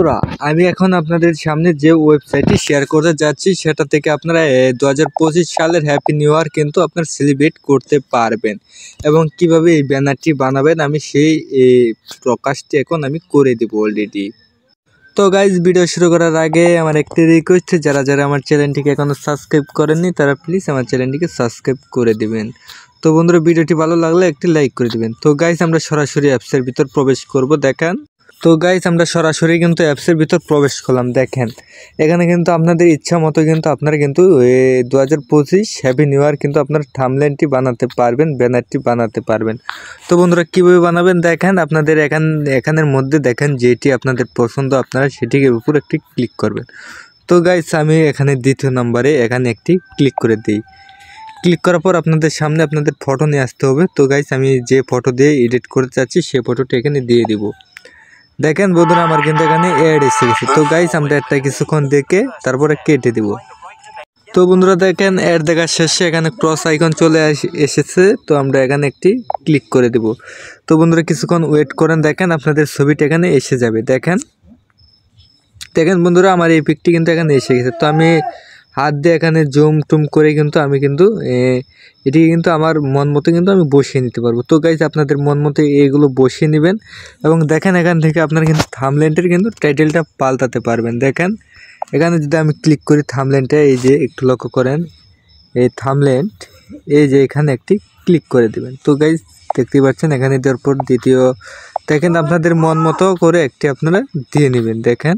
বন্ধুরা আমি এখন আপনাদের সামনে যে ওয়েবসাইটটি শেয়ার করতে যাচ্ছি সেটা থেকে আপনারা 2025 সালের হ্যাপি নিউ ইয়ার কিন্তু আপনারা সেলিব্রেট করতে পারবেন এবং কিভাবে এই ব্যানারটি বানাবেন আমি সেই প্রকাশটি এখন আমি করে দেব অলরেডি। তো গাইজ ভিডিও শুরু করার আগে আমার একটি রিকোয়েস্ট, যারা যারা আমার চ্যানেলটিকে এখনও সাবস্ক্রাইব করেননি তারা প্লিজ আমার চ্যানেলটিকে সাবস্ক্রাইব করে দিবেন। তো বন্ধুরা ভিডিওটি ভালো লাগলে একটি লাইক করে দিবেন। তো গাইজ আমরা সরাসরি অ্যাপসের ভিতর প্রবেশ করব। দেখেন তো গাইজ আমরা সরাসরি কিন্তু অ্যাপসের ভিতর প্রবেশ করলাম। দেখেন এখানে কিন্তু আপনাদের ইচ্ছা মতো কিন্তু আপনারা কিন্তু 2025 হ্যাপি নিউ ইয়ার কিন্তু আপনার থাম্বনেলটি বানাতে পারবেন, ব্যানারটি বানাতে পারবেন। তো বন্ধুরা কীভাবে বানাবেন দেখেন, আপনাদের এখানের মধ্যে দেখেন যেটি আপনাদের পছন্দ আপনারা সেটির উপর একটি ক্লিক করবেন। তো গাইজ আমি এখানে দ্বিতীয় নম্বরে এখানে একটি ক্লিক করে দিই। ক্লিক করার পর আপনাদের সামনে আপনাদের ফটো নিয়ে আসতে হবে। তো গাইজ আমি যে ফটো দিয়ে এডিট করতে চাচ্ছি সেই ফটোটি এখানে দিয়ে দিব। দেখেন বন্ধুরা আমার কিন্তু এখানে অ্যাড এসে গেছে। তো গাইস আমরা একটা কিছুক্ষণ দেখে তারপরে কেটে দিব। তো বন্ধুরা দেখেন অ্যাড দেখার শেষে এখানে ক্রস আইকন চলে এসেছে। তো আমরা এখানে একটি ক্লিক করে দেব। তো বন্ধুরা কিছুক্ষণ ওয়েট করেন, দেখেন আপনাদের ছবিটা এখানে এসে যাবে। দেখেন বন্ধুরা আমার এই পিকটি কিন্তু এখানে এসে গেছে। তো আমি হাত দিয়ে এখানে জুম টুম করে কিন্তু আমি কিন্তু এটি কিন্তু আমার মন মতো কিন্তু আমি বসিয়ে নিতে পারবো। তো গাইজ আপনাদের মন মতো এইগুলো বসিয়ে নেবেন এবং দেখেন এখান থেকে আপনারা কিন্তু থাম্বনেলটির কিন্তু টাইটেলটা পাল্টাতে পারবেন। দেখেন এখানে যদি আমি ক্লিক করি থাম্বনেলটা, এই যে একটু লক্ষ্য করেন এই থাম্বনেল, এই যে এখানে একটি ক্লিক করে দেবেন। তো গাইজ দেখতে পাচ্ছেন এখানে দেওয়ার পর দ্বিতীয় দেখেন আপনাদের মন মতো করে একটি আপনারা দিয়ে নেবেন। দেখেন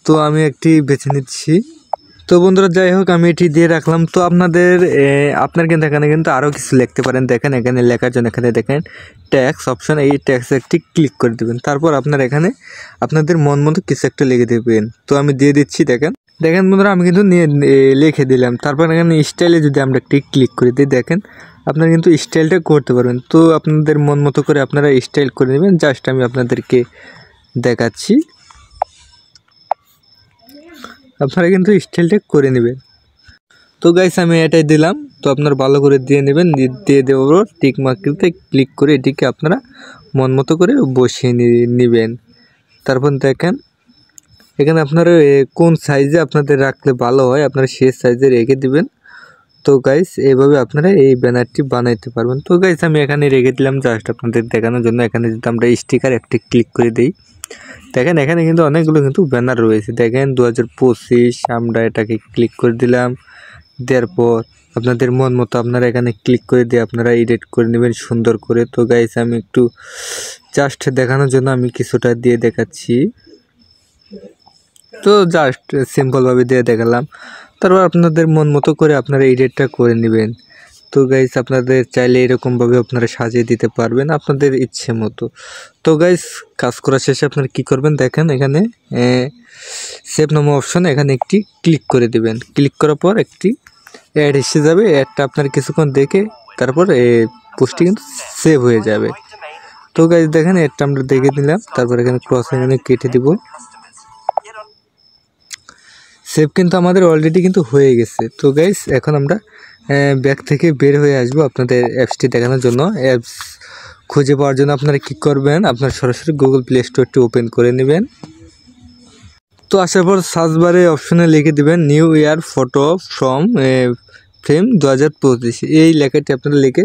তো আমি একটি বেছে নিচ্ছি। তো বন্ধুরা যাই হোক আমি এটি দিয়ে রাখলাম। তো আপনার কিন্তু এখানে কিন্তু আরও কিছু লিখতে পারেন। দেখেন এখানে লেখার জন্য এখানে দেখেন ট্যাক্স অপশন, এই ট্যাক্স একটি ক্লিক করে দেবেন। তারপর আপনার এখানে আপনাদের মন মতো কিছু একটা লিখে দেবেন। তো আমি দিয়ে দিচ্ছি। দেখেন বন্ধুরা আমি কিন্তু লিখে দিলাম। তারপর এখানে স্টাইলে যদি আমরা একটি ক্লিক করে দিই, দেখেন আপনারা কিন্তু স্টাইলটা করতে পারবেন। তো আপনাদের মন মতো করে আপনারা স্টাইল করে নেবেন। জাস্ট আমি আপনাদেরকে দেখাচ্ছি, আপনারা কিন্তু স্টাইলটা করে নেবেন। তো গাইস আমি এটাই দিলাম। তো আপনারা ভালো করে দিয়ে নেবেন। দিয়ে দেওয়ার টিক মার্কটিতে ক্লিক করে এটিকে আপনারা মন মতো করে বসিয়ে নেবেন। তারপর দেখেন এখানে আপনারা কোন সাইজে আপনাদের রাখলে ভালো হয় আপনারা সেই সাইজে রেখে দিবেন। তো গাইস এইভাবে আপনারা এই ব্যানারটি বানাইতে পারবেন। তো গাইস আমি এখানে রেখে দিলাম জাস্ট আপনাদের দেখানোর জন্য। এখানে যদি আমরা স্টিকার একটি ক্লিক করে দিই, দেখেন এখানে কিন্তু অনেকগুলো কিন্তু ব্যানার রয়েছে। দেখেন 2025 আমরা এটাকে ক্লিক করে দিলাম। দেওয়ার পর আপনাদের মন মতো আপনারা এখানে ক্লিক করে দিয়ে আপনারা এডিট করে নেবেন সুন্দর করে। তো গাইস আমি একটু জাস্ট দেখানোর জন্য আমি কিছুটা দিয়ে দেখাচ্ছি। তো জাস্ট সিম্পলভাবে দিয়ে দেখালাম। তারপর আপনাদের মন মতো করে আপনারা এডিটটা করে নেবেন। তো গাইস আপনাদের চাইলে এরকমভাবে আপনারা সাজিয়ে দিতে পারবেন আপনাদের ইচ্ছে মতো। তো গাইস কাজ করা শেষে আপনারা কি করবেন দেখেন এখানে সেভ নামে অপশন, এখানে একটি ক্লিক করে দিবেন। ক্লিক করার পর একটি অ্যাড এসে যাবে। অ্যাডটা আপনার কিছুক্ষণ দেখে তারপর পোস্টটি কিন্তু সেভ হয়ে যাবে। তো গাইস দেখেন অ্যাডটা আমরা দেখে নিলাম। তারপর এখানে ক্রস এখানে কেটে দিব। সেভ কিন্তু আমাদের অলরেডি কিন্তু হয়ে গেছে। তো গাইস এখন আমরা ব্যাক থেকে বের হয়ে আসবো আপনাদের অ্যাপসটি দেখানোর জন্য। অ্যাপস খুঁজে পাওয়ার জন্য আপনারা কী করবেন, আপনারা সরাসরি গুগল প্লে স্টোরটি ওপেন করে নেবেন। তো আসার পর সার্চ বারে অপশনে লিখে দেবেন new year photo from frame 2025, এই লেখাটি আপনারা লিখে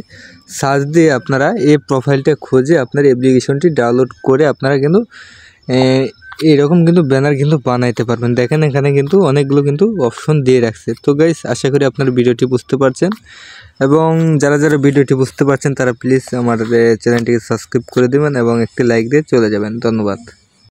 সার্চ দিয়ে আপনারা এই প্রোফাইলটা খুঁজে আপনার অ্যাপ্লিকেশনটি ডাউনলোড করে আপনারা কিন্তু এইরকম কিন্তু ব্যানার কিন্তু বানাইতে পারবেন। দেখেন এখানে কিন্তু অনেকগুলো কিন্তু অপশন দিয়ে রাখছে। তো গাইস আশা করি আপনারা ভিডিওটি বুঝতে পারছেন এবং যারা যারা ভিডিওটি বুঝতে পারছেন তারা প্লিজ আমার চ্যানেলটিকে সাবস্ক্রাইব করে দেবেন এবং একটি লাইক দিয়ে চলে যাবেন। ধন্যবাদ।